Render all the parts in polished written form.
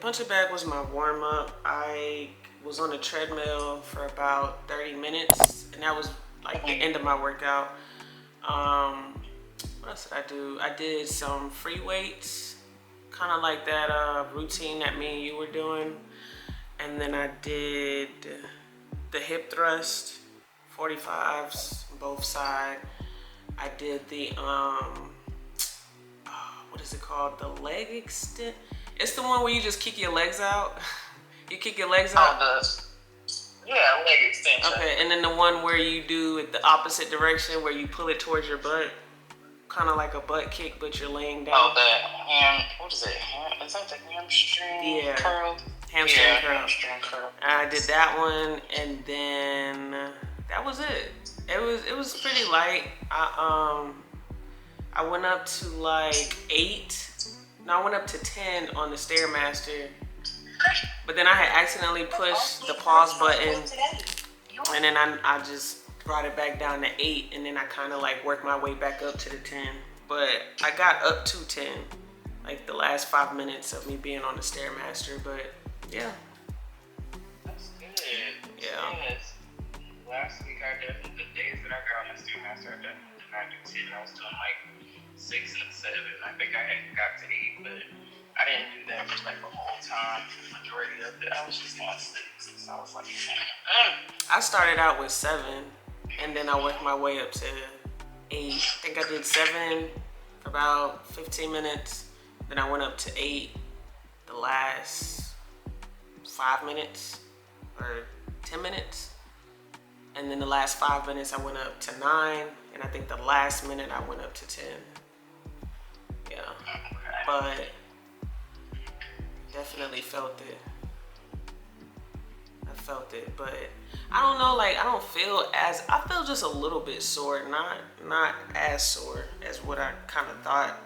punching bag was my warm-up. I was on the treadmill for about 30 minutes, and that was like the end of my workout. What else did I do? I did some free weights, kind of like that routine that me and you were doing. And then I did the hip thrust, 45s, both sides. I did the, what is it called? The leg extent. It's the one where you just kick your legs out. You kick your legs out? Yeah, leg extension. Okay, and then the one where you do it the opposite direction, where you pull it towards your butt. Kind of like a butt kick, but you're laying down. Oh, what is it? Is that the hamstring curl? Hamstring curl. Hamstring curl. I did that one, and then that was it. It was pretty light. I went up to like 8. No, I went up to 10 on the Stairmaster. But then I had accidentally pushed the pause button, and then I just brought it back down to 8, and then I kind of like worked my way back up to the 10. But I got up to 10, like the last 5 minutes of me being on the Stairmaster. But yeah. That's good. Yeah. Yes. Last week I definitely, the days that I got on the Stairmaster, I definitely did not do 10. I was doing like 6 and 7. I think I had got to 8, but I didn't do that for like the whole time. The majority of it, I was just on 6. So I was like, I started out with 7, and then I worked my way up to 8. I think I did 7 for about 15 minutes. Then I went up to 8 the last 5 minutes or 10 minutes. And then the last 5 minutes I went up to 9. And I think the last minute I went up to 10. Yeah. But definitely felt it. I felt it, but I don't know, like I feel just a little bit sore, not as sore as what I kind of thought.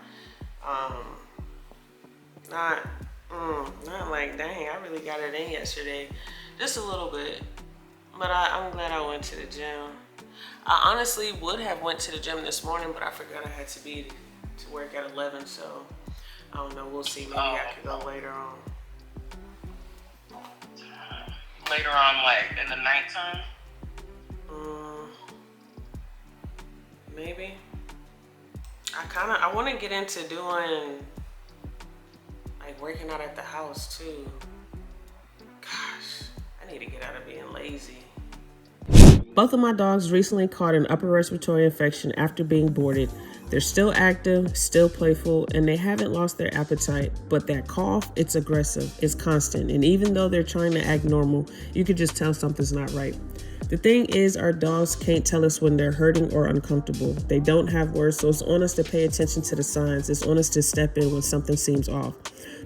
Not like, dang, I really got it in yesterday. Just a little bit, but I'm glad I went to the gym. I honestly would have went to the gym this morning, but I forgot I had to be to work at 11, so I don't know, we'll see, maybe I could go later on. Later on, like in the nighttime? Maybe. I want to get into doing, like working out at the house too. Gosh, I need to get out of being lazy. Both of my dogs recently caught an upper respiratory infection after being boarded. They're still active, still playful, and they haven't lost their appetite. But that cough, it's aggressive, it's constant. And even though they're trying to act normal, you can just tell something's not right. The thing is, our dogs can't tell us when they're hurting or uncomfortable. They don't have words, so it's on us to pay attention to the signs. It's on us to step in when something seems off.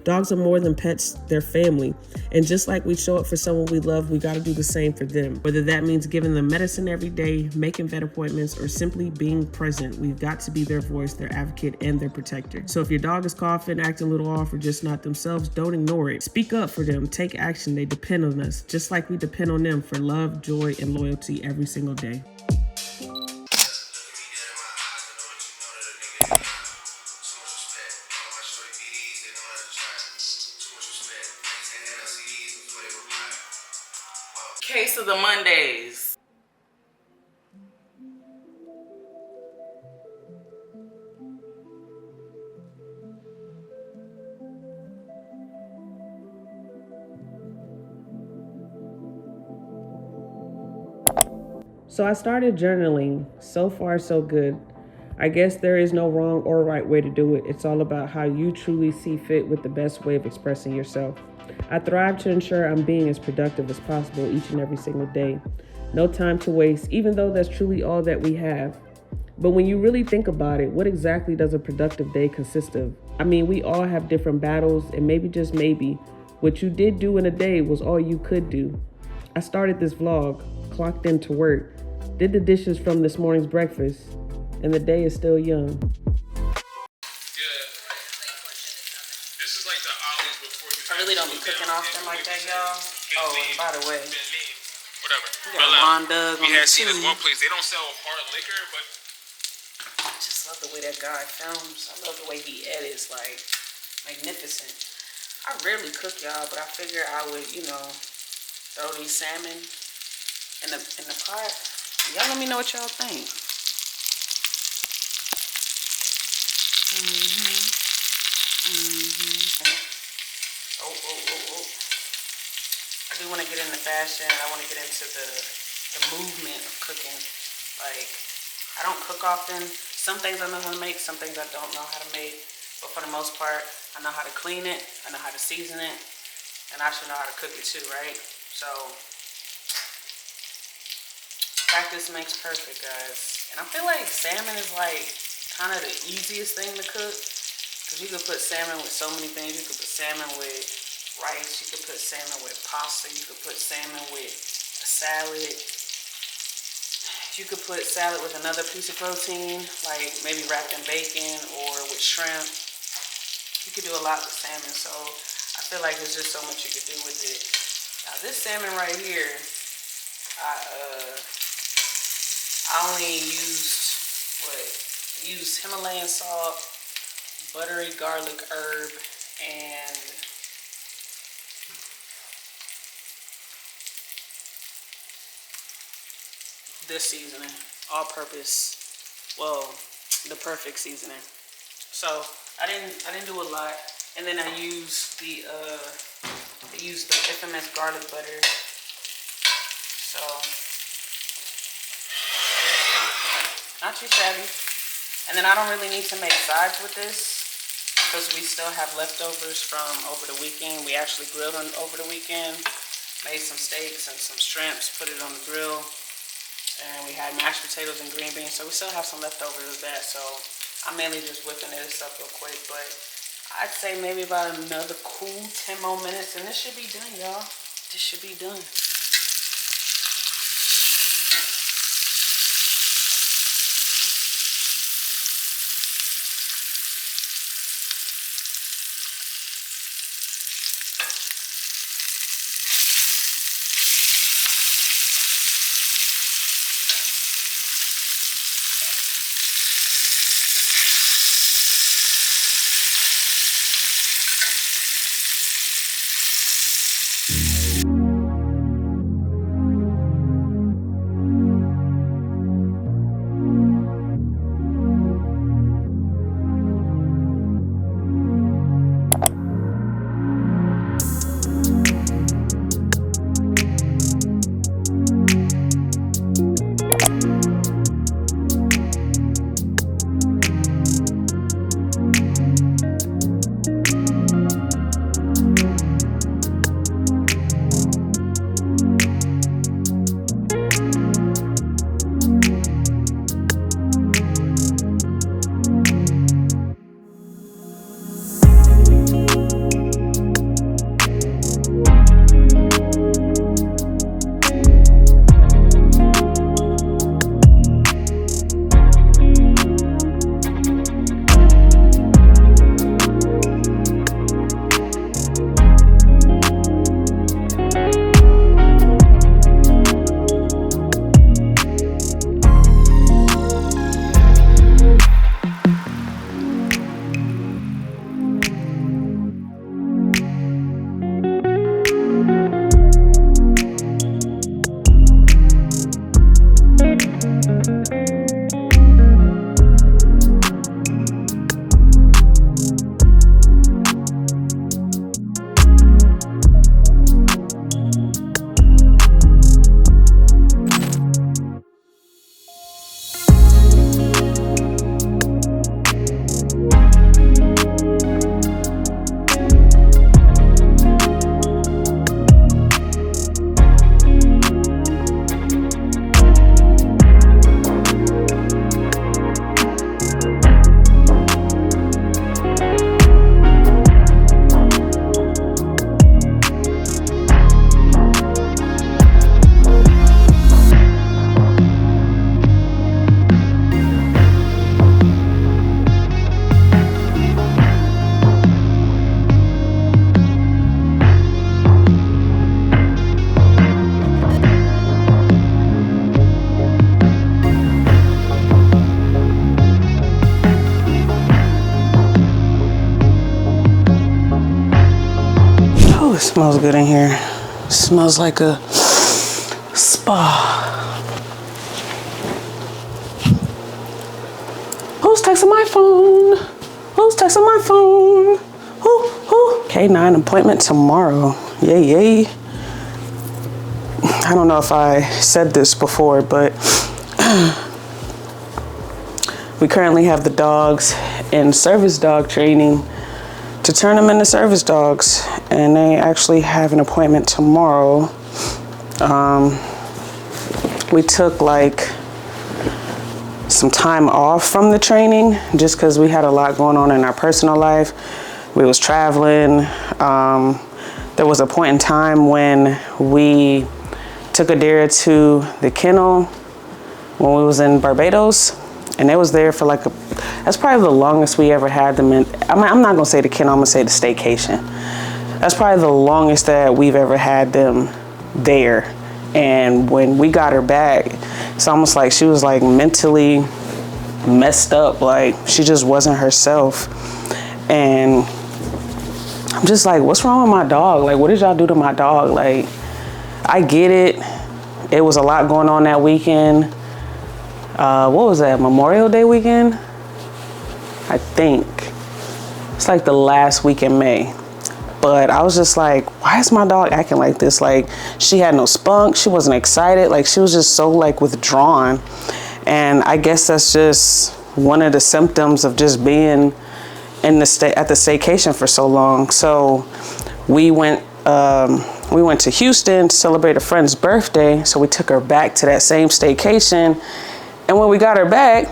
Dogs are more than pets, they're family. And just like we show up for someone we love, we gotta do the same for them. Whether that means giving them medicine every day, making vet appointments, or simply being present, we've got to be their voice, their advocate, and their protector. So if your dog is coughing, acting a little off, or just not themselves, don't ignore it. Speak up for them, take action, they depend on us, just like we depend on them for love, joy, and loyalty every single day. Case of the Mondays. So I started journaling. So far, so good. I guess there is no wrong or right way to do it. It's all about how you truly see fit with the best way of expressing yourself. I thrive to ensure I'm being as productive as possible each and every single day. No time to waste, even though that's truly all that we have. But when you really think about it, what exactly does a productive day consist of? I mean, we all have different battles, and maybe, just maybe, what you did do in a day was all you could do. I started this vlog, clocked into work, did the dishes from this morning's breakfast, and the day is still young. I really don't be cooking often like that, y'all. Oh, and by the way, whatever. we got Ron Doug on we the had seen this team. one place. They don't sell hard liquor, but I just love the way that guy films. I love the way he edits, like, magnificent. I rarely cook, y'all, but I figured I would, you know, throw these salmon in the pot. Y'all let me know what y'all think. Oh. I do want to get into fashion. I want to get into the movement of cooking. Like, I don't cook often. Some things I know how to make, some things I don't know how to make. But for the most part, I know how to clean it, I know how to season it, and I should know how to cook it too, right? So, practice makes perfect, guys. And I feel like salmon is like kind of the easiest thing to cook. Because you could put salmon with so many things. You could put salmon with rice, you could put salmon with pasta, you could put salmon with a salad. You could put salad with another piece of protein, like maybe wrapped in bacon or with shrimp. You could do a lot with salmon, so I feel like there's just so much you could do with it. Now this salmon right here, I only used Himalayan salt, buttery garlic herb, and this seasoning, all purpose, well, the perfect seasoning. So I didn't do a lot, and then I used the infamous garlic butter. So not too shabby. And then I don't really need to make sides with this because we still have leftovers from over the weekend. We actually grilled over the weekend, made some steaks and some shrimps, put it on the grill. And we had mashed potatoes and green beans, so we still have some leftovers of that. So I'm mainly just whipping this up real quick, but I'd say maybe about another cool 10 more minutes, and this should be done, y'all. This should be done. Smells good in here. Smells like a spa. Who's texting my phone? Who's texting my phone? Who? K9 appointment tomorrow. Yay, yay. I don't know if I said this before, but we currently have the dogs in service dog training to turn them into service dogs. And they actually have an appointment tomorrow. We took like some time off from the training just because we had a lot going on in our personal life. We was traveling. There was a point in time when we took a deer to the kennel when we was in Barbados, and they was there for like that's probably the longest we ever had them in. I'm not gonna say the kennel, I'm gonna say the staycation. That's probably the longest that we've ever had them there. And when we got her back, it's almost like she was like mentally messed up. Like she just wasn't herself. And I'm just like, what's wrong with my dog? Like, what did y'all do to my dog? Like, I get it. It was a lot going on that weekend. What was that, Memorial Day weekend? I think. It's like the last week in May. But I was just like, why is my dog acting like this? Like, she had no spunk. She wasn't excited. Like, she was just so, like, withdrawn. And I guess that's just one of the symptoms of just being in the at the staycation for so long. So we went to Houston to celebrate a friend's birthday. So we took her back to that same staycation. And when we got her back,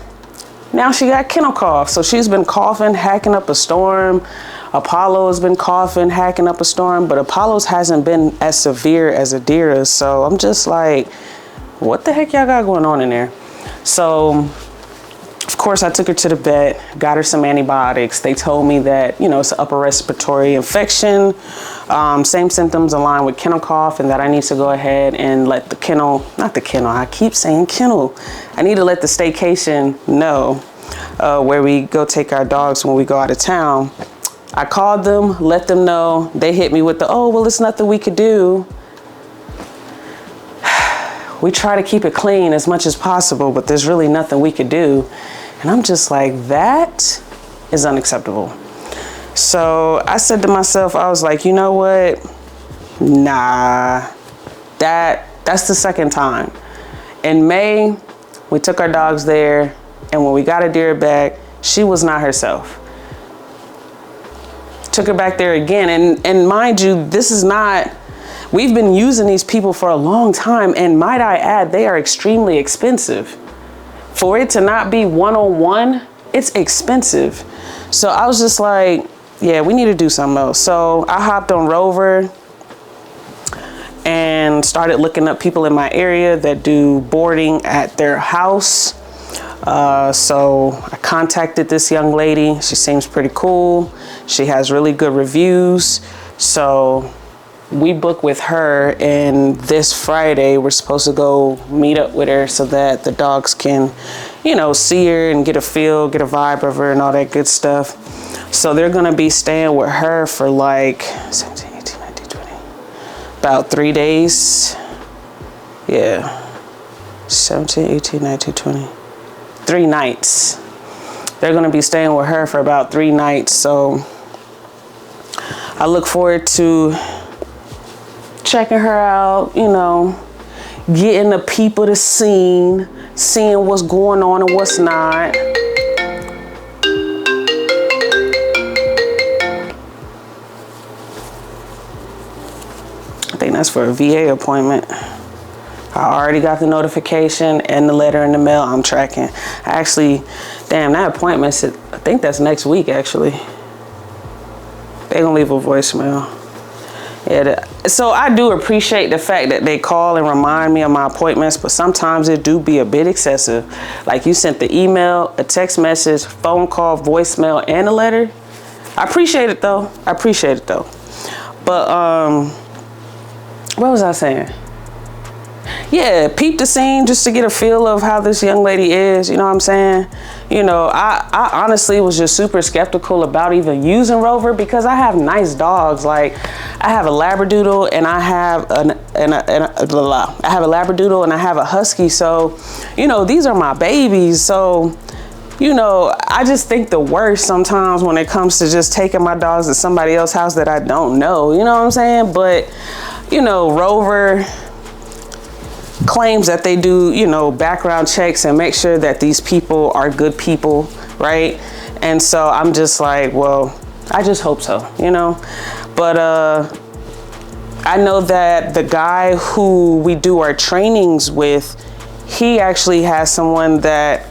now she got kennel cough. So she's been coughing, hacking up a storm. Apollo has been coughing, hacking up a storm, but Apollo's hasn't been as severe as Adira's. So I'm just like, what the heck y'all got going on in there? So, of course, I took her to the vet, got her some antibiotics. They told me that, you know, it's an upper respiratory infection. Same symptoms align with kennel cough, and that I need to go ahead and let the kennel, not the kennel, I keep saying kennel. I need to let the staycation know where we go take our dogs when we go out of town. I called them, let them know. They hit me with the, oh, well, it's nothing we could do. We try to keep it clean as much as possible, but there's really nothing we could do. And I'm just like, that is unacceptable. So I said to myself, I was like, you know what? Nah, that's the second time. In May, we took our dogs there, and when we got Adira back, she was not herself. Took her back there again, and mind you, this is not, we've been using these people for a long time, and might I add, they are extremely expensive. For it to not be one-on-one, it's expensive. So I was just like, yeah, we need to do something else. So I hopped on Rover and started looking up people in my area that do boarding at their house. So I contacted this young lady. She seems pretty cool. She has really good reviews. So we booked with her, and this Friday we're supposed to go meet up with her so that the dogs can, you know, see her and get a feel, get a vibe of her and all that good stuff. So they're gonna be staying with her for like 17, 18, 19, 20, about 3 days. Yeah, 17, 18, 19, 20. 3 nights. They're gonna be staying with her for about 3 nights. So I look forward to checking her out, you know, getting the people to scene, seeing what's going on and what's not. I think that's for a VA appointment. I already got the notification and the letter in the mail. I'm tracking. I actually, damn, that appointment, I think that's next week, actually. They gonna leave a voicemail. Yeah, so I do appreciate the fact that they call and remind me of my appointments, but sometimes it do be a bit excessive. Like you sent the email, a text message, phone call, voicemail, and a letter. I appreciate it though. But what was I saying? yeah, peep the scene just to get a feel of how this young lady is, you know what I'm saying? You know, I honestly was just super skeptical about even using Rover because I have nice dogs. Like, I have a Labradoodle and I have I have a Labradoodle and I have a Husky. So, you know, these are my babies. So, you know, I just think the worst sometimes when it comes to just taking my dogs to somebody else's house that I don't know, you know what I'm saying? But, you know, Rover claims that they do, you know, background checks and make sure that these people are good people, right? And so I'm just like, well, I just hope so, you know? But I know that the guy who we do our trainings with, he actually has someone that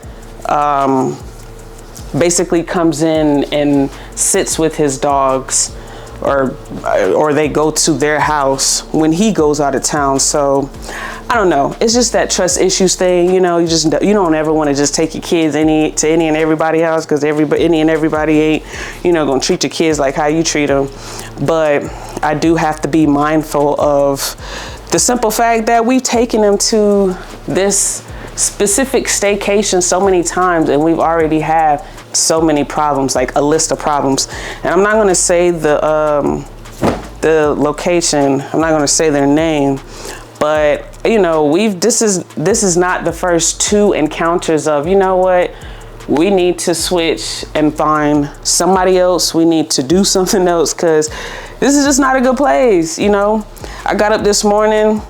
basically comes in and sits with his dogs, or they go to their house when he goes out of town. So I don't know. It's just that trust issues thing, you know. You don't ever want to just take your kids to any and everybody's house, because any and everybody ain't, you know, gonna treat your kids like how you treat them. But I do have to be mindful of the simple fact that we've taken them to this specific staycation so many times, and we've already had so many problems, like a list of problems. And I'm not going to say the location. I'm not going to say their name, but you know, this is not the first two encounters of, you know what, we need to switch and find somebody else. We need to do something else, because this is just not a good place. You know, I got up this morning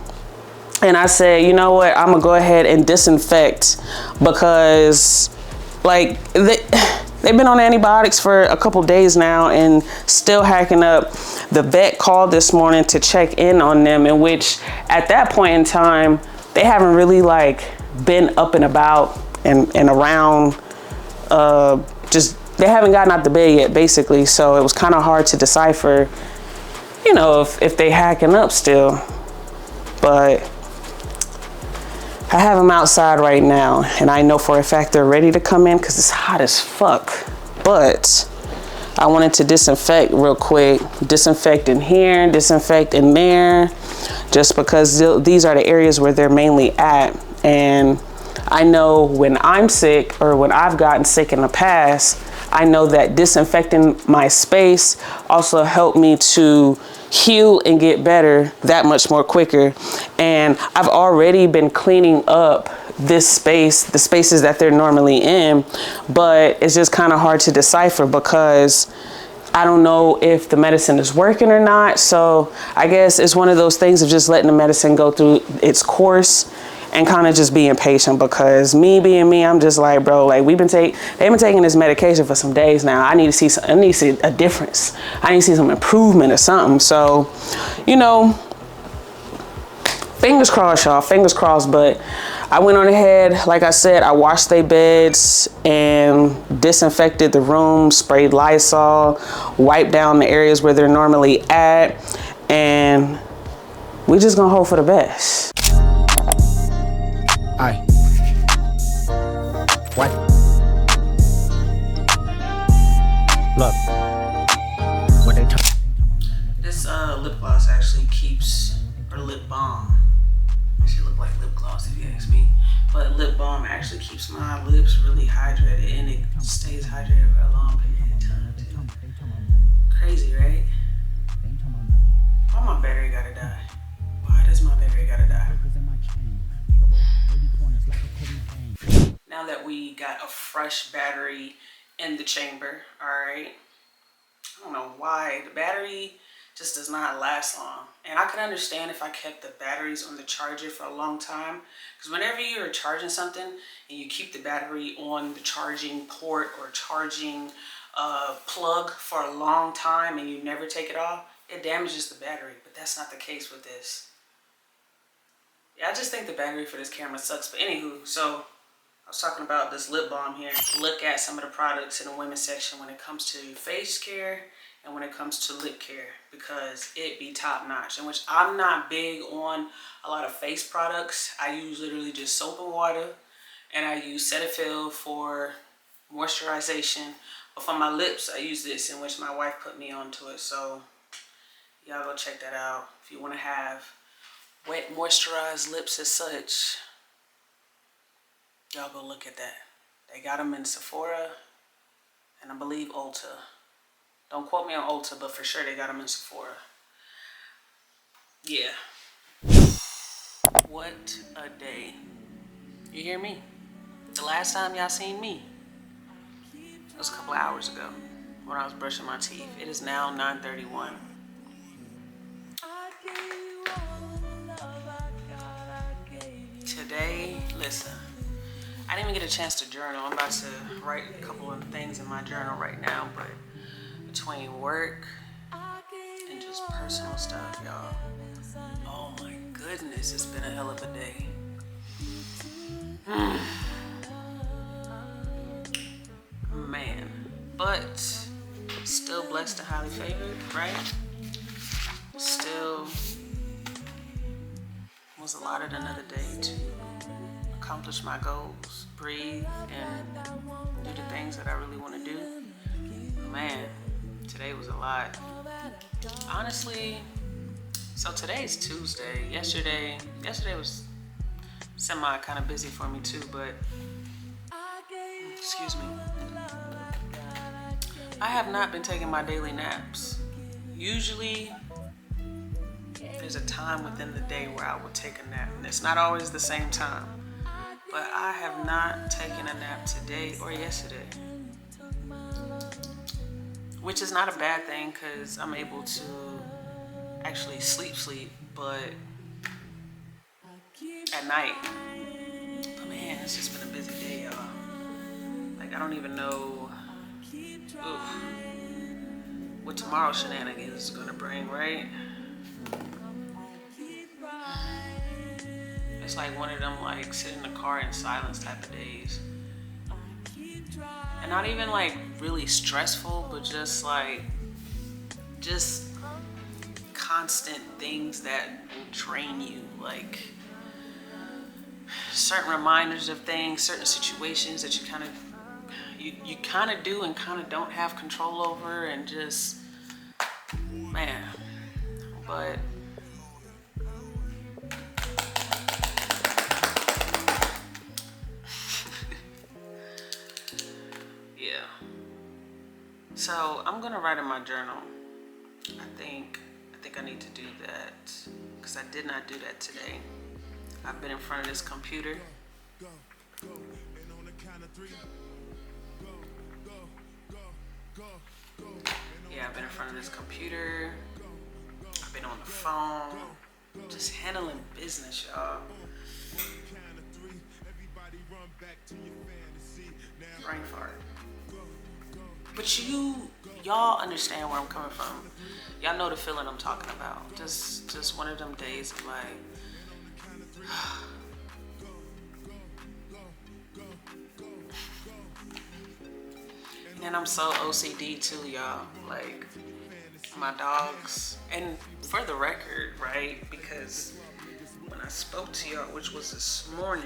and I said, you know what, I'm gonna go ahead and disinfect, because like they've been on antibiotics for a couple days now and still hacking up. The vet called this morning to check in on them, in which at that point in time, they haven't really like been up and about and around, they haven't gotten out the bed yet, basically. So it was kind of hard to decipher, you know, if they hacking up still. But I have them outside right now, and I know for a fact they're ready to come in because it's hot as fuck. But I wanted to disinfect real quick. Disinfect in here, disinfect in there, just because these are the areas where they're mainly at. And I know when I'm sick, or when I've gotten sick in the past, I know that disinfecting my space also helped me to heal and get better that much more quicker. And I've already been cleaning up this space, the spaces that they're normally in, but it's just kind of hard to decipher because I don't know if the medicine is working or not. So I guess it's one of those things of just letting the medicine go through its course and kind of just being patient, because me being me, I'm just like, bro, like they've been taking this medication for some days now. I need to see a difference. I need to see some improvement or something. So, you know, fingers crossed, y'all, fingers crossed. But I went on ahead, like I said, I washed their beds and disinfected the room, sprayed Lysol, wiped down the areas where they're normally at, and we just gonna hope for the best. Aye. What? Look. What they talk. This lip gloss actually keeps, or lip balm. It should look like lip gloss if you ask me. But lip balm actually keeps my lips really hydrated, and it stays hydrated for a long period of time too. Crazy, right? Why my battery gotta die? Why does my battery gotta die? Now that we got a fresh battery in the chamber, all right, I don't know why the battery just does not last long. And I could understand if I kept the batteries on the charger for a long time, because whenever you're charging something and you keep the battery on the charging port or charging plug for a long time and you never take it off, it damages the battery. But that's not the case with this. Yeah, I just think the battery for this camera sucks. But anywho, so I was talking about this lip balm here. Look at some of the products in the women's section when it comes to face care and when it comes to lip care, because it be top notch. In which I'm not big on a lot of face products. I use literally just soap and water, and I use Cetaphil for moisturization. But for my lips, I use this, in which my wife put me onto it. So y'all go check that out if you want to have Wet moisturized lips as such. Y'all go look at that. They got them in Sephora and I believe Ulta. Don't quote me on Ulta, but for sure they got them in Sephora. Yeah. What a day. You hear me? The last time y'all seen me, it was a couple of hours ago when I was brushing my teeth. It is now 9:31. Today, listen, I didn't even get a chance to journal. I'm about to write a couple of things in my journal right now, but between work and just personal stuff, y'all, oh my goodness, it's been a hell of a day. Man, but still blessed and highly favored, right? Still was allotted another day to accomplish my goals, breathe, and do the things that I really want to do. Man, today was a lot. Honestly, so today's Tuesday. Yesterday was semi kind of busy for me too, but excuse me. I have not been taking my daily naps. Usually, there's a time within the day where I will take a nap, and it's not always the same time. But I have not taken a nap today or yesterday, which is not a bad thing because I'm able to actually sleep, but at night. But man, it's just been a busy day, y'all. Like I don't even know what tomorrow's shenanigans is gonna bring, right? It's like one of them like sit in the car in silence type of days. And not even like really stressful, but just constant things that will drain you. Like certain reminders of things, certain situations that you kind of do and kind of don't have control over, and just, man, but yeah. So I'm gonna write in my journal. I think I need to do that because I did not do that today. I've been in front of this computer. Yeah, I've been in front of this computer. I've been on the phone, just handling business, y'all. Brain fart. But y'all understand where I'm coming from. Y'all know the feeling I'm talking about. Just one of them days of like, and I'm so OCD too, y'all. Like my dogs, and for the record, right? Because when I spoke to y'all, which was this morning,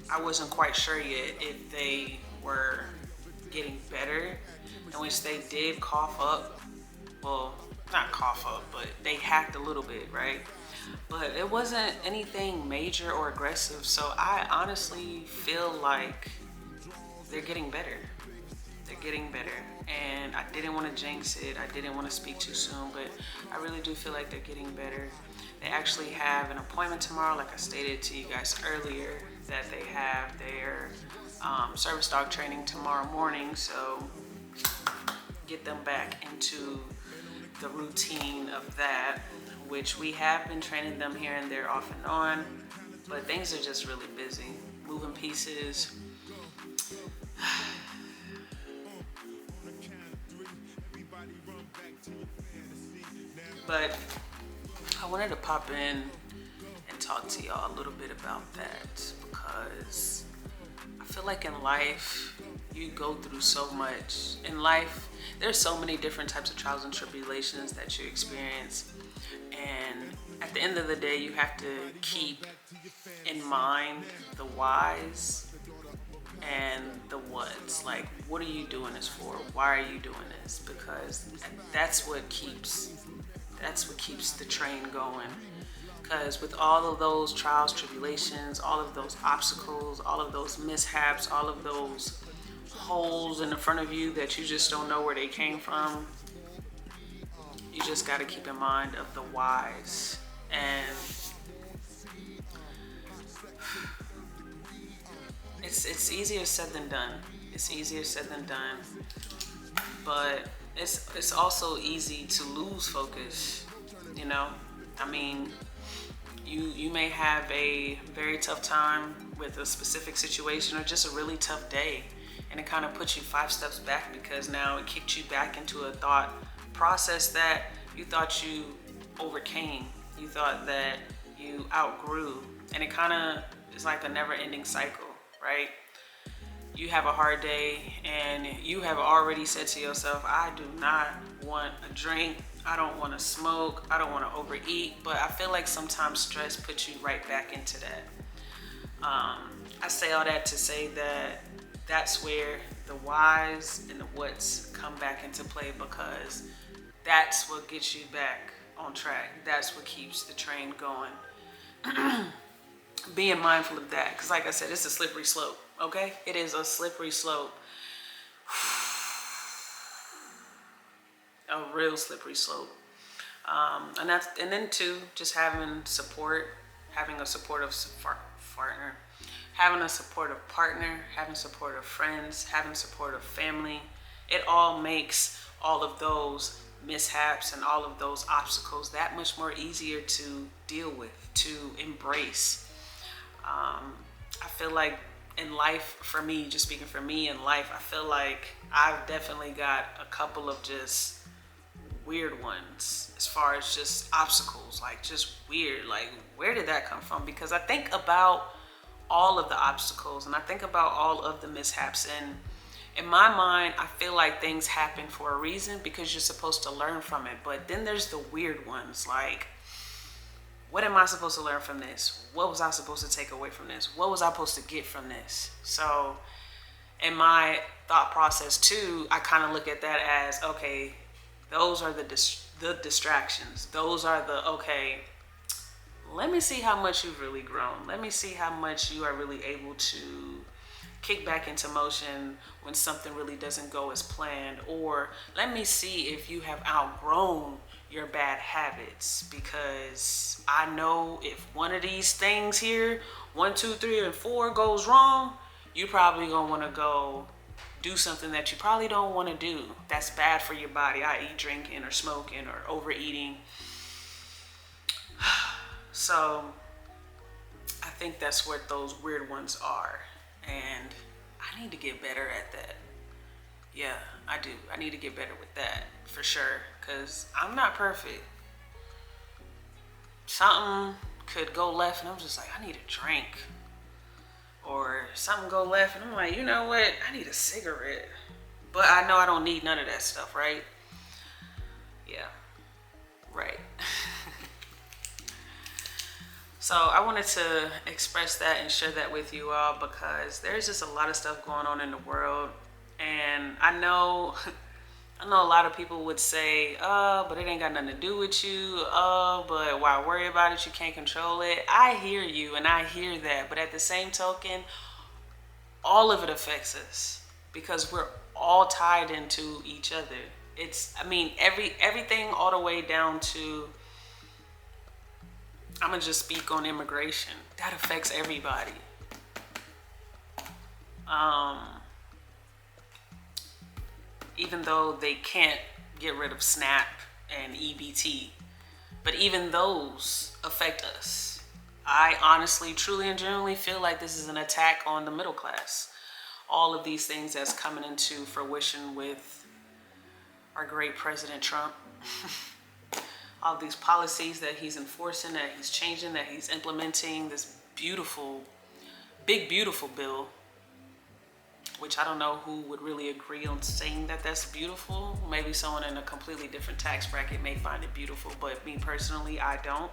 I wasn't quite sure yet if they were getting better, in which they did cough up. Well, not cough up, but they hacked a little bit, right? But it wasn't anything major or aggressive, so I honestly feel like they're getting better. They're getting better, and I didn't want to jinx it. I didn't want to speak too soon, but I really do feel like they're getting better. They actually have an appointment tomorrow, like I stated to you guys earlier, that they have their service dog training tomorrow morning, so get them back into the routine of that, which we have been training them here and there off and on, but things are just really busy. Moving pieces. But I wanted to pop in and talk to y'all a little bit about that, because I feel like in life, you go through so much. In life, there's so many different types of trials and tribulations that you experience. And at the end of the day, you have to keep in mind the whys and the what's. Like, what are you doing this for? Why are you doing this? Because that's what keeps That's what keeps the train going. Because with all of those trials, tribulations, all of those obstacles, all of those mishaps, all of those holes in the front of you that you just don't know where they came from, you just got to keep in mind of the whys. And it's easier said than done. It's easier said than done. But it's also easy to lose focus, you know? I mean, you may have a very tough time with a specific situation or just a really tough day, and it kind of puts you 5 steps back because now it kicked you back into a thought process that you thought you overcame, you thought that you outgrew, and it kind of is like a never-ending cycle, right? You have a hard day and you have already said to yourself, I do not want a drink, I don't want to smoke, I don't want to overeat, but I feel like sometimes stress puts you right back into that. I say all that to say that that's where the whys and the whats come back into play, because that's what gets you back on track. That's what keeps the train going. Being mindful of that, because like I said, it's a slippery slope, okay? It is a slippery slope. A real slippery slope. And then too, just having support, having a supportive partner, having a supportive partner, having supportive friends, having supportive family. It all makes all of those mishaps and all of those obstacles that much more easier to deal with, to embrace. I feel like in life, for me, just speaking for me in life, I feel like I've definitely got a couple of just weird ones as far as just obstacles, like just weird, like where did that come from? Because I think about all of the obstacles and I think about all of the mishaps, and in my mind I feel like things happen for a reason because you're supposed to learn from it. But then there's the weird ones, like what am I supposed to learn from this? What was I supposed to take away from this? What was I supposed to get from this? So in my thought process too, I kind of look at that as, okay, those are the distractions. Those are the, okay, let me see how much you've really grown. Let me see how much you are really able to kick back into motion when something really doesn't go as planned. Or let me see if you have outgrown your bad habits, because I know if one of these things here, 1, 2, 3, and 4 goes wrong, you probably gonna wanna go do something that you probably don't want to do that's bad for your body, i.e. drinking or smoking or overeating. So I think that's what those weird ones are, and I need to get better at that. Yeah, I do. I need to get better with that for sure, because I'm not perfect. Something could go left and I'm just like, I need a drink. Or something go left and I'm like, you know what? I need a cigarette. But I know I don't need none of that stuff, right? Yeah, right. So I wanted to express that and share that with you all, because there's just a lot of stuff going on in the world. And I know a lot of people would say, oh, but it ain't got nothing to do with you. Oh, but why worry about it? You can't control it. I hear you and I hear that. But at the same token, all of it affects us because we're all tied into each other. It's, I mean, everything all the way down to, I'm gonna just speak on immigration. That affects everybody. Even though they can't get rid of SNAP and EBT, but even those affect us. I honestly, truly, and genuinely feel like this is an attack on the middle class. All of these things that's coming into fruition with our great President Trump. All these policies that he's enforcing, that he's changing, that he's implementing, this beautiful, big, beautiful bill, which I don't know who would really agree on saying that that's beautiful. Maybe someone in a completely different tax bracket may find it beautiful, but me personally, I don't.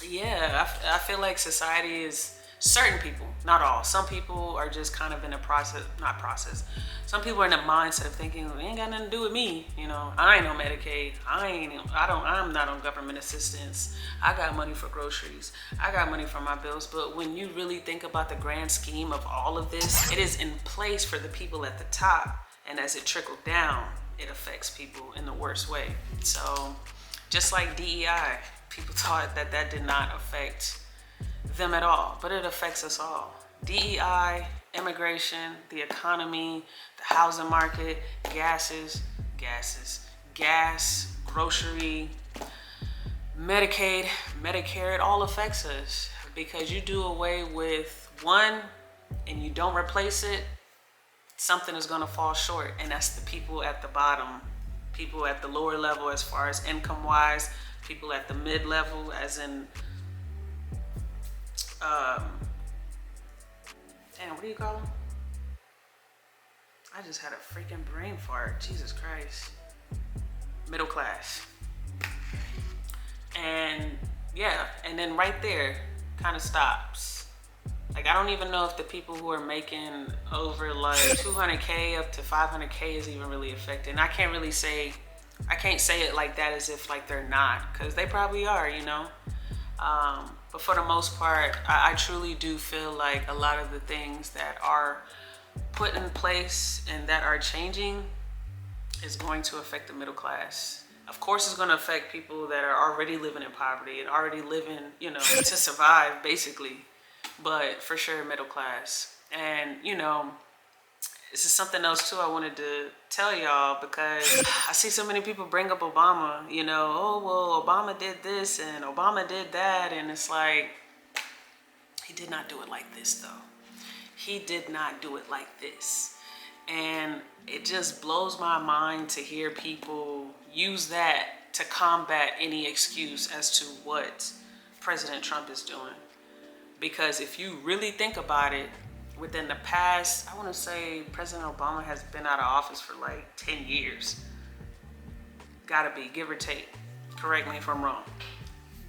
Yeah, I feel like society is Certain people, not all. Some people are just kind of in a some people are in a mindset of thinking, it ain't got nothing to do with me. You know, I ain't on Medicaid. I'm not on government assistance. I got money for groceries. I got money for my bills. But when you really think about the grand scheme of all of this, it is in place for the people at the top. And as it trickled down, it affects people in the worst way. So just like DEI, people thought that that did not affect them at all, but it affects us all. DEI, immigration, the economy, the housing market, gas, grocery, Medicaid, Medicare, it all affects us because you do away with one and you don't replace it, something is going to fall short, and that's the people at the bottom, people at the lower level as far as income wise, people at the mid level as in damn, what do you call them? I just had a freaking brain fart. Jesus Christ. Middle class. And yeah, and then right there kind of stops. Like, I don't even know if the people who are making over like 200K up to 500K is even really affected. And I can't say it like that as if like they're not, because they probably are, you know. But for the most part, I truly do feel like a lot of the things that are put in place and that are changing is going to affect the middle class. Of course, it's going to affect people that are already living in poverty and already living, you know, to survive basically. But for sure, middle class. And, you know, this is something else too I wanted to tell y'all, because I see so many people bring up Obama, you know, oh, well, Obama did this and Obama did that. And it's like, he did not do it like this though. He did not do it like this. And it just blows my mind to hear people use that to combat any excuse as to what President Trump is doing. Because if you really think about it, within the past, I want to say President Obama has been out of office for like 10 years. Gotta be, give or take. Correct me if I'm wrong.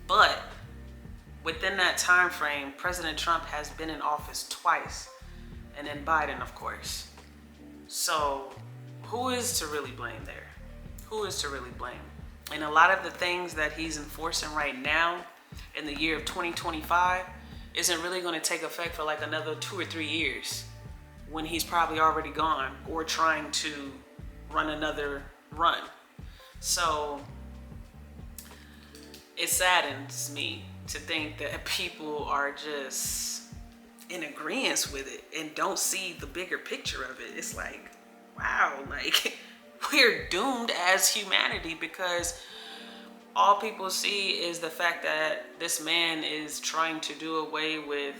But within that time frame, President Trump has been in office twice. And then Biden, of course. So who is to really blame there? Who is to really blame? And a lot of the things that he's enforcing right now in the year of 2025 isn't really going to take effect for like another 2 or 3 years, when he's probably already gone or trying to run another run. So it saddens me to think that people are just in agreement with it and don't see the bigger picture of it. It's like, wow, like we're doomed as humanity, because all people see is the fact that this man is trying to do away with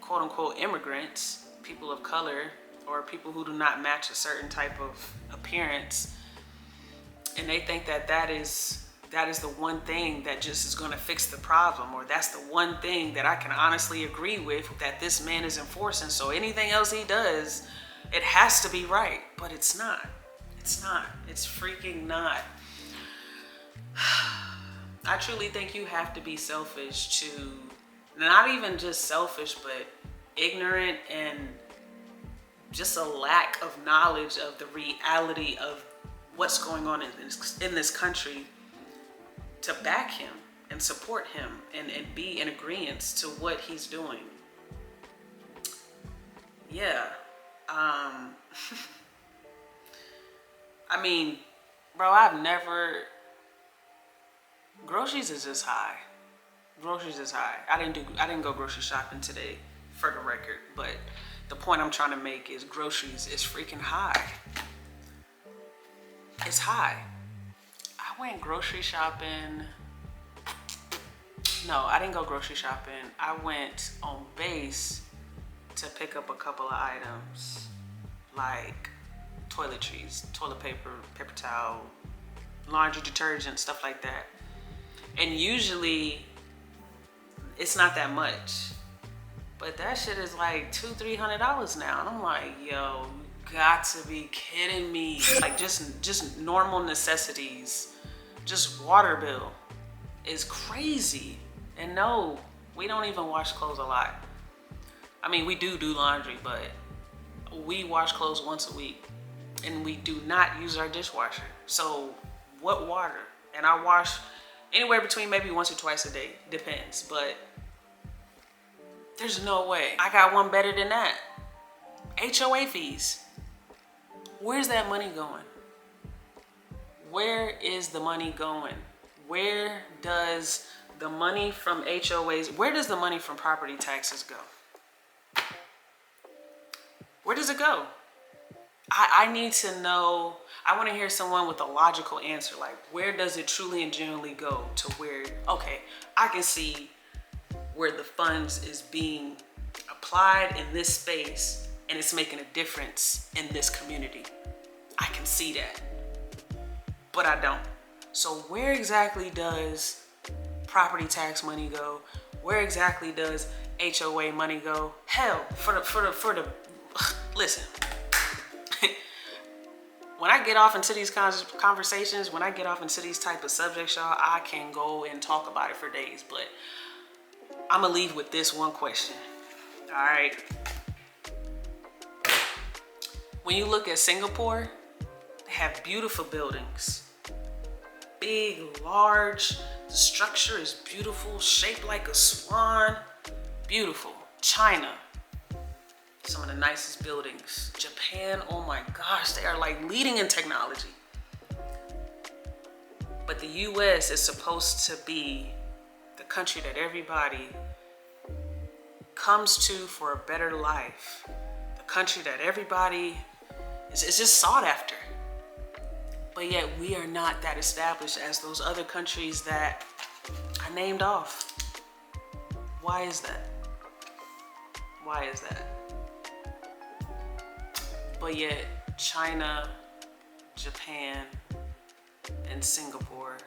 quote unquote immigrants, people of color, or people who do not match a certain type of appearance. And they think that that is the one thing that just is going to fix the problem, or that's the one thing that I can honestly agree with that this man is enforcing. So anything else he does, it has to be right. But it's not. It's not. It's freaking not. I truly think you have to be selfish to, not even just selfish, but ignorant and just a lack of knowledge of the reality of what's going on in this country, to back him and support him and be in agreement to what he's doing. Yeah. I mean, bro, groceries is just high. Groceries is high. I didn't go grocery shopping today, for the record, but the point I'm trying to make is groceries is freaking high. It's high. I went grocery shopping. No, I didn't go grocery shopping. I went on base to pick up a couple of items like toiletries, toilet paper, paper towel, laundry detergent, stuff like that. And usually it's not that much, but that shit is like $200-300 now. And I'm like, yo, you got to be kidding me. Like just normal necessities, just water bill is crazy. And no, we don't even wash clothes a lot. I mean, we do laundry, but we wash clothes once a week and we do not use our dishwasher. So what water? And I wash anywhere between maybe once or twice a day, depends, but there's no way. I got one better than that. HOA fees. Where's that money going? Where is the money going? Where does the money from HOAs, where does the money from property taxes go? Where does it go? I need to know. I want to hear someone with a logical answer. Like, where does it truly and genuinely go to where, okay, I can see where the funds is being applied in this space and it's making a difference in this community. I can see that, but I don't. So where exactly does property tax money go? Where exactly does HOA money go? Hell, for the listen. When I get off into these conversations, when I get off into these type of subjects, y'all, I can go and talk about it for days, but I'm gonna leave with this one question. All right. When you look at Singapore, they have beautiful buildings. Big, large, the structure is beautiful, shaped like a swan. Beautiful. China, some of the nicest buildings. Japan, oh my gosh, they are like leading in technology. But the US is supposed to be the country that everybody comes to for a better life. The country that everybody is just sought after. But yet we are not that established as those other countries that I named off. Why is that? Why is that? But yet China, Japan, and Singapore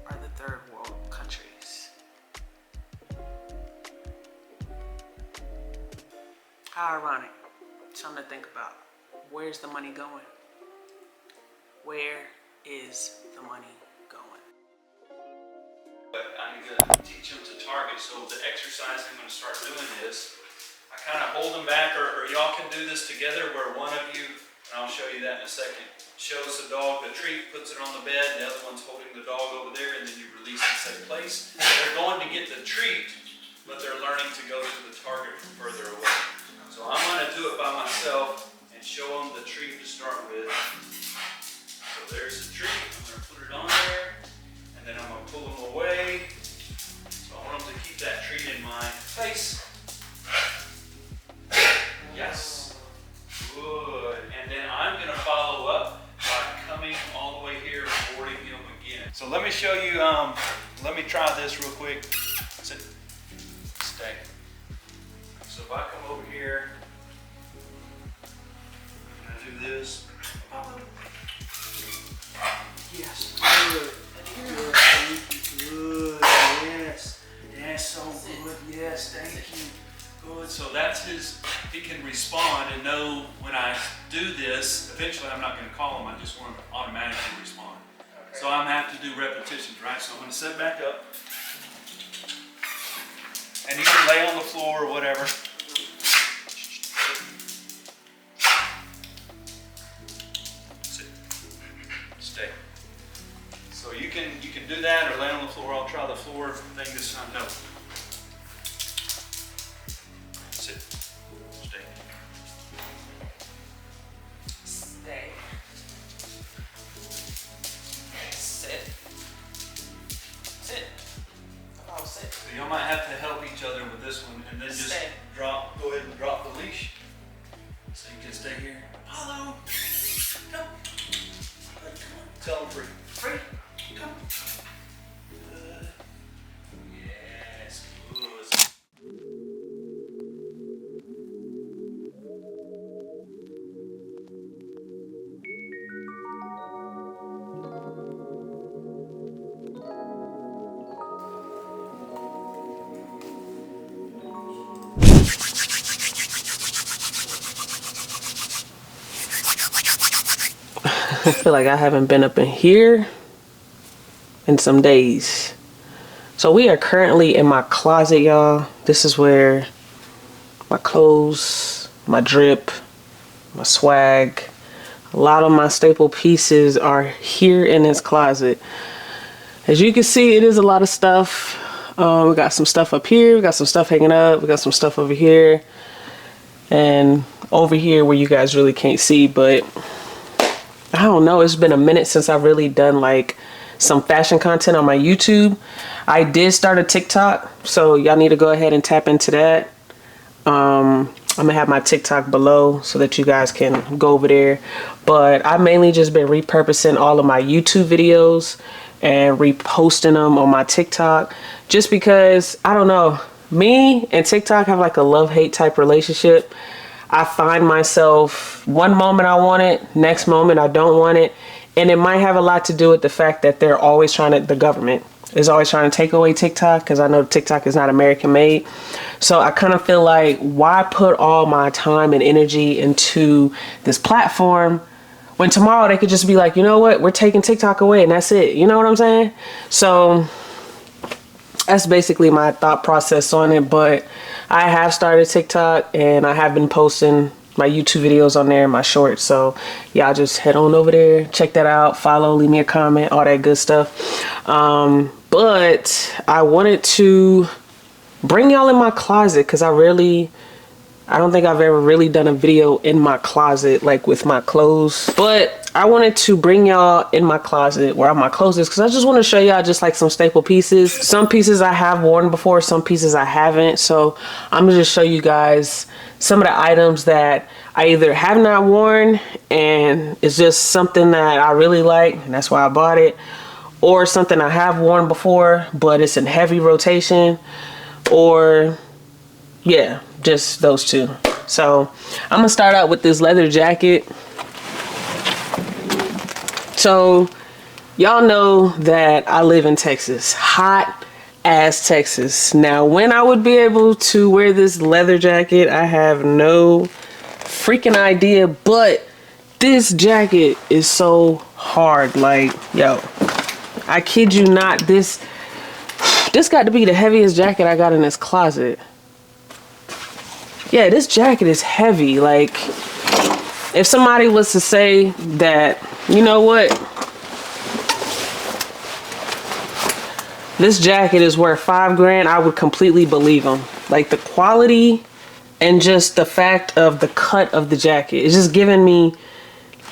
are the third world countries. How ironic. Something to think about. Where's the money going? Where is the money going? But I need to teach them to target. So the exercise I'm going to start doing is I kind of hold them back, or y'all can do this together where one of you, and I'll show you that in a second, shows the dog the treat, puts it on the bed, the other one's holding the dog over there, and then you release in the same place. They're going to get the treat, but they're learning to go to the target from further away. So I'm going to do it by myself and show them the treat to start with. So there's the treat. I'm going to put it on there, and then I'm going to pull them away. So I want them to keep that treat in my face. Yes. Good. And then I'm going to follow up by coming all the way here and boarding him again. So let me show you, let me try this real quick. Sit. Stay. So if I come over here, I'm going to do this. Yes. Good. Good. Good. Yes. That's so good. Yes. Thank you. Good. So that's his, he can respond and know when I do this, eventually I'm not going to call him, I just want him to automatically respond. Okay. So I'm going to have to do repetitions, right? So I'm going to sit back up. And you can lay on the floor or whatever. Sit. Stay. So you can do that or lay on the floor. I'll try the floor thing this time. No. Sit. Stay. Stay. Sit. Sit. Oh, sit. So y'all might have to help each other with this one, and then just Stay. go ahead and drop the leash. So you can stay here. Hello. Come. Tell them free. Free. Come. Good. Yes. Good. I feel like I haven't been up in here in some days. So we are currently in my closet, y'all. This is where my clothes, my drip, my swag. A lot of my staple pieces are here in this closet. As you can see, it is a lot of stuff. We got some stuff up here, we got some stuff hanging up, we got some stuff over here, and over here where you guys really can't see, but I don't know, it's been a minute since I've really done like some fashion content on my YouTube. I did start a TikTok, so y'all need to go ahead and tap into that. I'm gonna have my TikTok below so that you guys can go over there. But I've mainly just been repurposing all of my YouTube videos and reposting them on my TikTok, just because, I don't know, me and TikTok have like a love-hate type relationship. I find myself one moment I want it, next moment I don't want it. And it might have a lot to do with the fact that they're always trying to, the government is always trying to take away TikTok, because I know TikTok is not American made. So I kind of feel like, why put all my time and energy into this platform when tomorrow they could just be like, you know what, we're taking TikTok away and that's it. You know what I'm saying? So that's basically my thought process on it. But I have started TikTok and I have been posting my YouTube videos on there, my shorts. So y'all just head on over there, check that out, follow, leave me a comment, all that good stuff. But I wanted to bring y'all in my closet, because I don't think I've ever really done a video in my closet, like with my clothes. But I wanted to bring y'all in my closet where my clothes is, because I just want to show y'all just like some staple pieces. Some pieces I have worn before, some pieces I haven't. So I'm gonna just show you guys some of the items that I either have not worn and it's just something that I really like and that's why I bought it, or something I have worn before but it's in heavy rotation, or yeah, just those two. So I'm gonna start out with this leather jacket. So y'all know that I live in Texas, hot ass Texas. Now when I would be able to wear this leather jacket, I have no freaking idea, but this jacket is so hard. Like, yo, I kid you not, this got to be the heaviest jacket I got in this closet. Yeah, this jacket is heavy. Like, if somebody was to say that, you know what, this jacket is worth $5 grand, I would completely believe them. Like, the quality and just the fact of the cut of the jacket, it's just giving me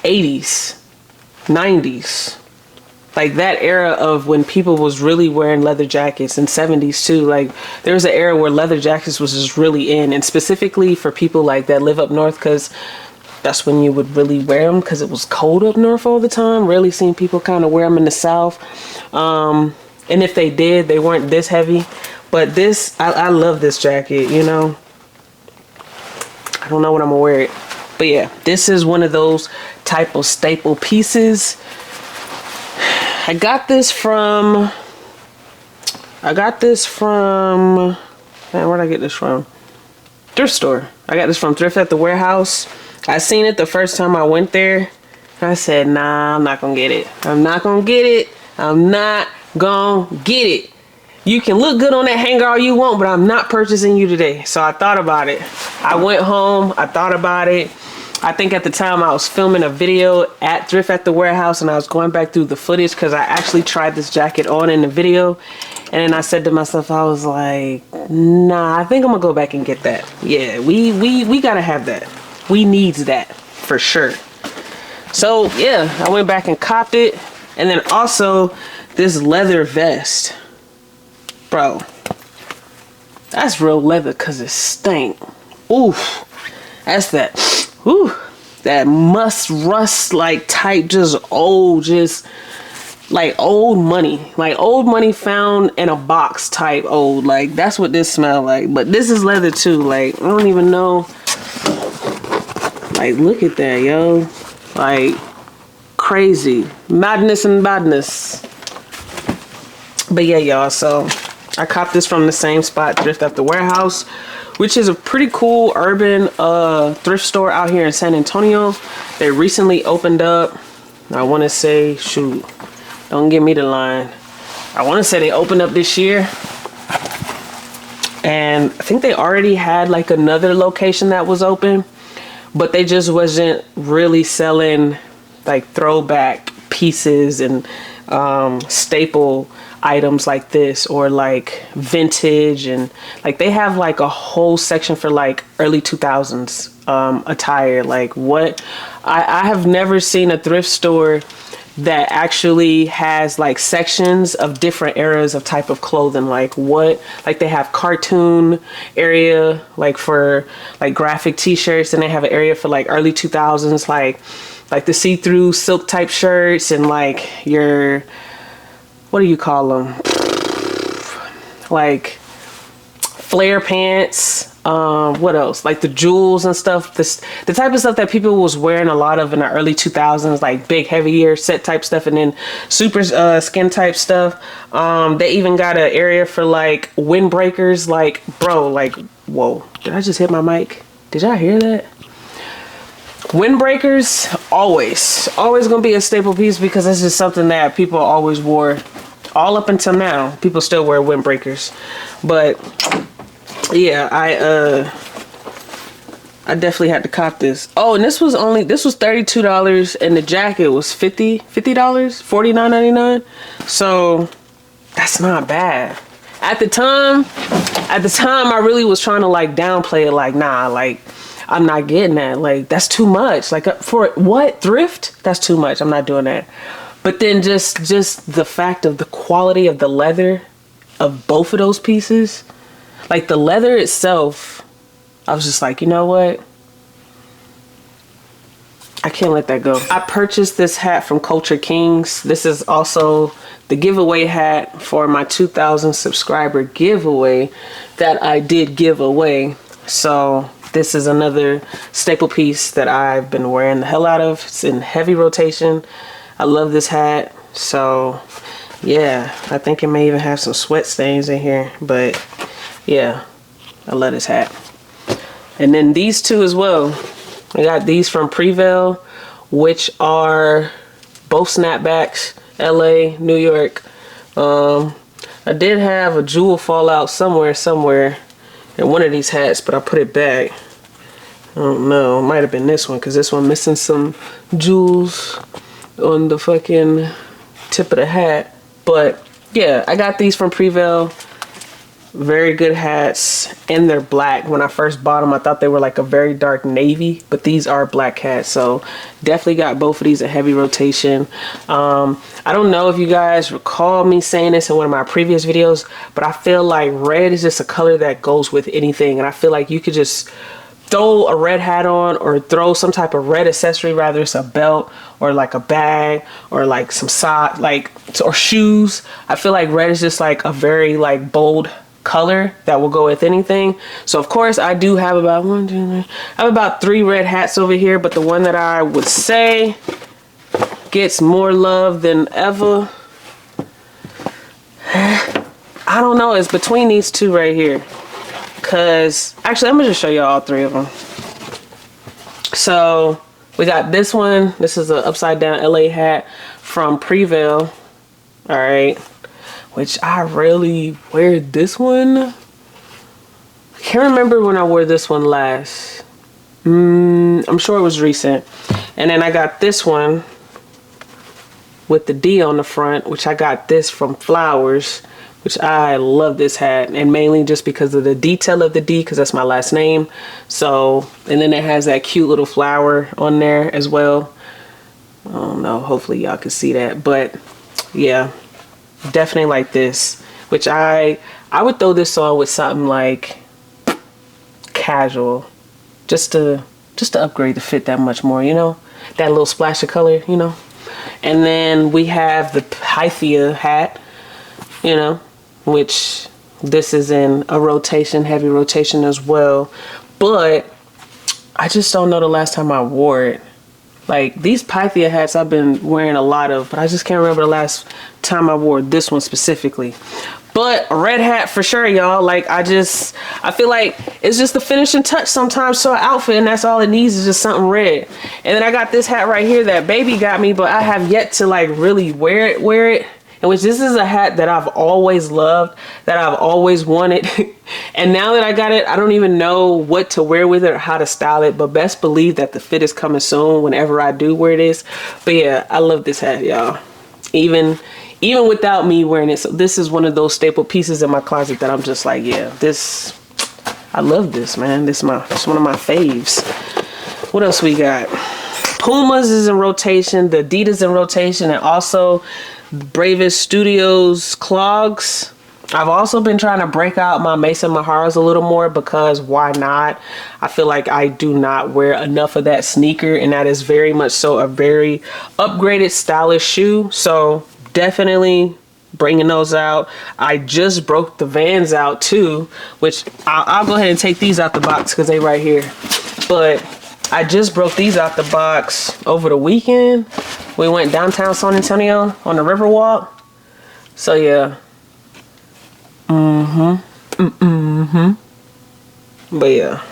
80s, 90s. Like that era of when people was really wearing leather jackets, and 70s too. Like there was an era where leather jackets was just really in, and specifically for people like that live up north, because that's when you would really wear them, because it was cold up north all the time. Rarely seen people kind of wear them in the south. And if they did, they weren't this heavy. But this, I love this jacket, you know. I don't know when I'm gonna wear it. But yeah, this is one of those type of staple pieces. I got this from, man, where'd I get this from? Thrift store. I got this from Thrift at the Warehouse. I seen it the first time I went there. I said, nah, I'm not gonna get it. I'm not gonna get it. I'm not gonna get it. You can look good on that hanger all you want, but I'm not purchasing you today. So I thought about it. I went home, I thought about it. I think at the time I was filming a video at Thrift at the Warehouse, and I was going back through the footage because I actually tried this jacket on in the video. And then I said to myself, I was like, nah, I think I'm gonna go back and get that. Yeah, we gotta have that. We needs that for sure. So yeah, I went back and copped it. And then also this leather vest. Bro, that's real leather because it stank. Oof, that's that. Ooh, that must rust like type, just old, just like old money, like old money found in a box type old. Like that's what this smell like. But this is leather too. Like I don't even know. Like look at that, yo. Like crazy madness and badness. But yeah, y'all. So I copped this from the same spot, Thrift at the Warehouse, which is a pretty cool urban thrift store out here in San Antonio. They recently opened up. I want to say, shoot, don't give me the line. I want to say they opened up this year. and I think they already had like another location that was open, but they just wasn't really selling like throwback pieces and staple items like this, or like vintage, and like they have like a whole section for like early 2000s attire. Like what I have never seen a thrift store that actually has like sections of different eras of type of clothing. Like what, like they have cartoon area like for like graphic t-shirts, and they have an area for like early 2000s like the see-through silk type shirts, and like your, what do you call them, like flare pants, what else, like the jewels and stuff, the type of stuff that people was wearing a lot of in the early 2000s, like big heavy ear set type stuff, and then super skin type stuff. They even got an area for like windbreakers. Like bro, like whoa, did I just hit my mic? Did y'all hear that? Windbreakers, always gonna be a staple piece, because it's just something that people always wore. All up until now, people still wear windbreakers. But yeah, I definitely had to cop this. Oh, and this was $32, and the jacket was $50, $49.99. So that's not bad. At the time, I really was trying to like downplay it, like nah, like I'm not getting that. Like that's too much. Like for what, thrift? That's too much. I'm not doing that. But then just the fact of the quality of the leather of both of those pieces, like the leather itself, I was just like, you know what? I can't let that go. I purchased this hat from Culture Kings. This is also the giveaway hat for my 2,000 subscriber giveaway that I did give away. So this is another staple piece that I've been wearing the hell out of. It's in heavy rotation. I love this hat. So yeah, I think it may even have some sweat stains in here, but yeah, I love this hat. And then these two as well. I got these from Prevail, which are both snapbacks, LA, New York. I did have a jewel fall out somewhere in one of these hats, but I put it back. I don't know, it might have been this one, because this one missing some jewels on the fucking tip of the hat. But yeah, I got these from Prevail. Very good hats, and they're black. When I first bought them, I thought they were like a very dark navy, but these are black hats. So definitely got both of these in heavy rotation. I don't know if you guys recall me saying this in one of my previous videos, but I feel like red is just a color that goes with anything, and I feel like you could just throw a red hat on, or throw some type of red accessory, rather it's a belt or like a bag or like some sock, like, or shoes. I feel like red is just like a very like bold color that will go with anything. So of course I do have about I have about 3 red hats over here, but the one that I would say gets more love than ever, I don't know, it's between these two right here. Cause actually, I'm gonna just show you all 3 of them. So we got this one. This is an upside down LA hat from Prevail. All right, which I really wear this one. I can't remember when I wore this one last. I'm sure it was recent. And then I got this one with the D on the front, which I got this from Flowers, which I love this hat, and mainly just because of the detail of the D, because that's my last name. So, and then it has that cute little flower on there as well. I don't know, hopefully y'all can see that, but yeah, definitely like this, which I would throw this on with something like casual, just to upgrade the fit that much more, you know, that little splash of color, you know. And then we have the Pythia hat, you know, which this is in a rotation, heavy rotation as well. But I just don't know the last time I wore it. Like these Pythia hats I've been wearing a lot of, but I just can't remember the last time I wore this one specifically. But a red hat for sure, y'all. Like I feel like it's just the finishing touch sometimes to an outfit, and that's all it needs is just something red. And then I got this hat right here that baby got me, but I have yet to like really wear it. in which this is a hat that I've always loved, that I've always wanted. And now that I got it, I don't even know what to wear with it or how to style it, but best believe that the fit is coming soon whenever I do wear this. But yeah, I love this hat, y'all. Even without me wearing it. So this is one of those staple pieces in my closet that I'm just like, yeah, this, I love this, man. This is one of my faves. What else we got? Pumas is in rotation, the Adidas in rotation, and also Bravest Studios clogs. I've also been trying to break out my Mason Maharas a little more because why not? I feel like I do not wear enough of that sneaker, and that is very much so a very upgraded stylish shoe. So definitely bringing those out. I just broke the Vans out too, which I'll go ahead and take these out the box because they right here. But I just broke these out the box over the weekend. We went downtown San Antonio on the Riverwalk. So yeah. But yeah,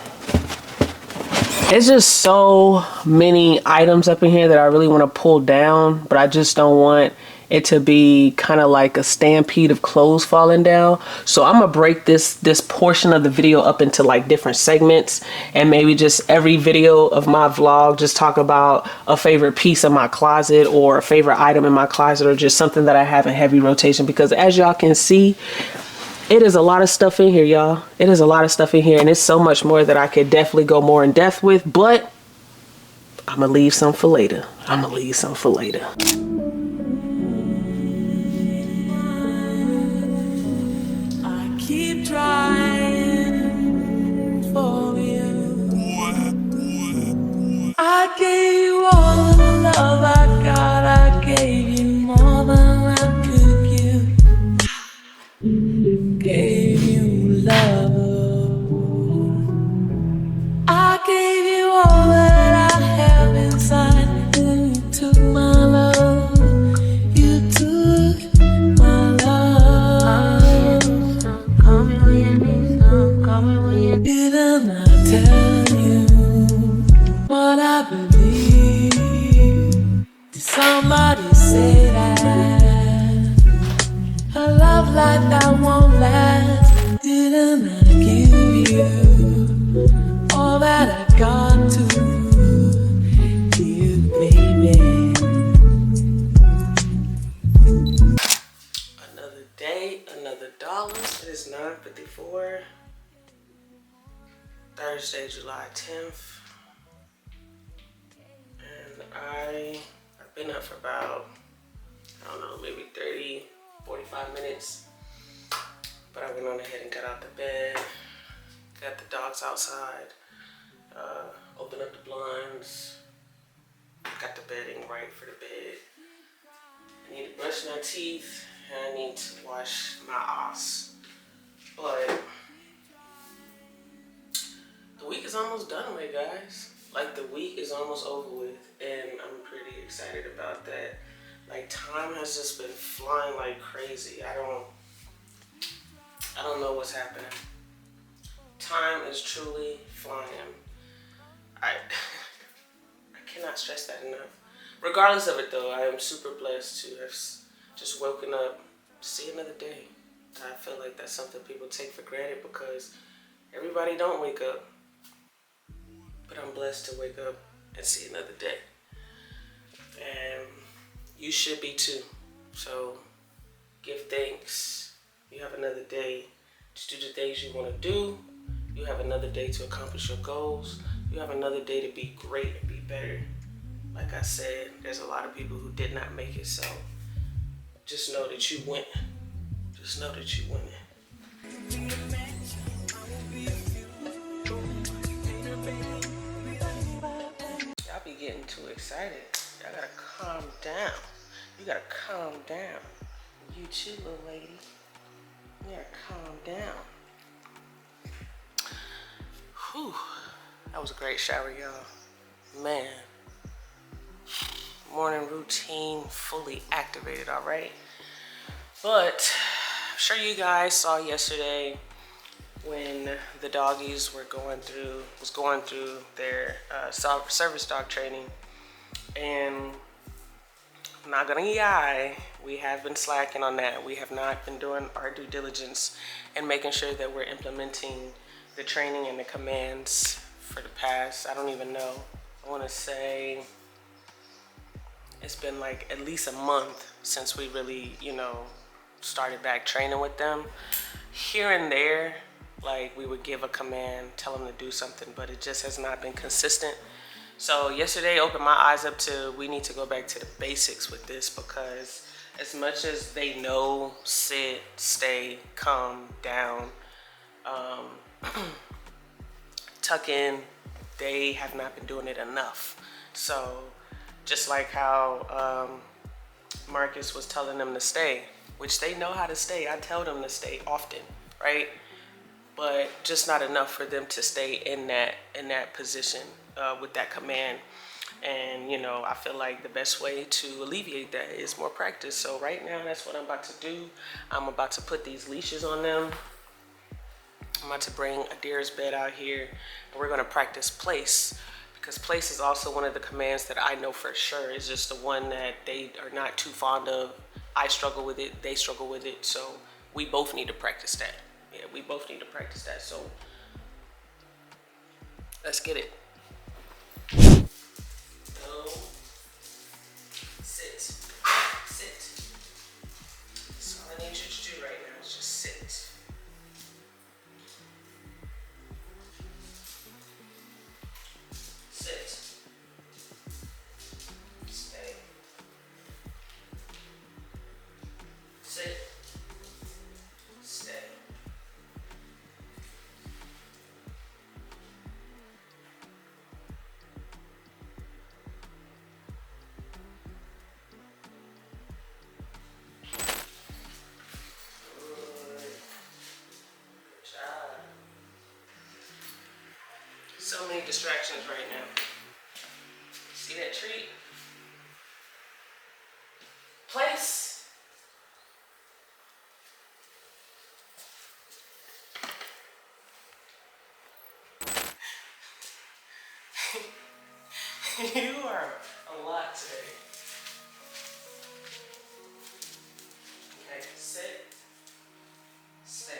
it's just so many items up in here that I really want to pull down, but I just don't want it to be kind of like a stampede of clothes falling down. So I'm gonna break this portion of the video up into like different segments, and maybe just every video of my vlog just talk about a favorite piece of my closet or a favorite item in my closet, or just something that I have in heavy rotation, because as y'all can see, it is a lot of stuff in here, y'all. It is a lot of stuff in here, and it's so much more that I could definitely go more in depth with, but I'm gonna leave some for later. I keep trying for you. I gave you all the love I got. I gave you more than I could give. Gave you love. I gave you all that I have inside. And you took my love. You took my love. Call me when you need some. Call me when you need. Didn't I tell you what I believe? Did somebody say that? A love like that won't last. Didn't I give you all that I got to give, baby? Another day, another dollar. It is 9:54. Thursday, July 10th. And I've been up for about, I don't know, maybe 45 minutes, but I went on ahead and got out the bed, got the dogs outside, opened up the blinds, got the bedding right for the bed. I need to brush my teeth, and I need to wash my ass. But the week is almost done with, guys. Like, the week is almost over with, and I'm pretty excited about that. Like, time has just been flying like crazy. I don't know what's happening. Time is truly flying. I cannot stress that enough. Regardless of it though, I am super blessed to have just woken up to see another day. I feel like that's something people take for granted because everybody don't wake up. But I'm blessed to wake up and see another day. And you should be too. So give thanks. You have another day to do the things you want to do. You have another day to accomplish your goals. You have another day to be great and be better. Like I said, there's a lot of people who did not make it, so just know that you win. Just know that you win. Y'all be getting too excited. Y'all gotta calm down. You gotta calm down. You too, little lady. You gotta calm down. Whew. That was a great shower, y'all. Man. Morning routine fully activated, all right? But I'm sure you guys saw yesterday when the doggies was going through their service dog training. And I'm not gonna lie, We have been slacking on that. We have not been doing our due diligence and making sure that we're implementing the training and the commands for the past, I don't even know, I want to say it's been like at least a month since we really, you know, started back training with them. Here and there, like we would give a command, tell them to do something, but it just has not been consistent. So yesterday opened my eyes up to, we need to go back to the basics with this, because as much as they know sit, stay, come, down, tuck in, they have not been doing it enough. So just like how Marcus was telling them to stay, which they know how to stay. I tell them to stay often, right? But just not enough for them to stay in that position with that command. And you know, I feel like the best way to alleviate that is more practice. So right now, that's what I'm about to do. I'm about to put these leashes on them. I'm about to bring Adir's bed out here, and we're gonna practice place, because place is also one of the commands that I know for sure is just the one that they are not too fond of. I struggle with it, they struggle with it, so we both need to practice that. Yeah, we both need to practice that, so let's get it. Go, sit, sit. That's all I need you to do right now is just sit. Sit. Stay. Sit. Stay. So many distractions right now. See that treat? Place. You are a lot today. Okay, sit, stay.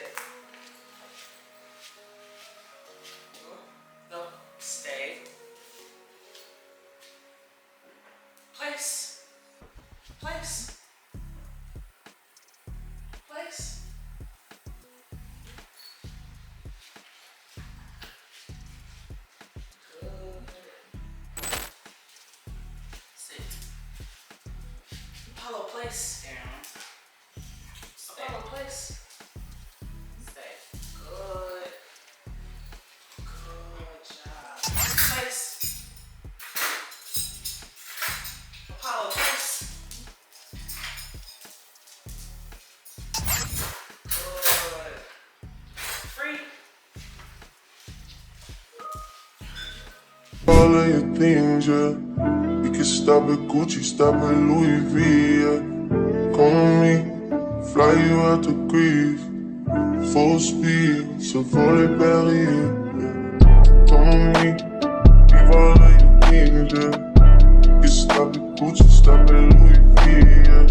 No, stay. Place. Place. Place. Good. Sit. Apollo, place. Down. Stay. Apollo, place. Stay. Good. Good job. Place. Apollo, place. Good. Free. All of your things, yeah. You can stop at Gucci, stop at Louis V, yeah. Come with me, fly you out to Greece. Full speed, so volley Paris, yeah. Come with me, leave all of your things, yeah. You can stop at Gucci, stop at Louis V, yeah.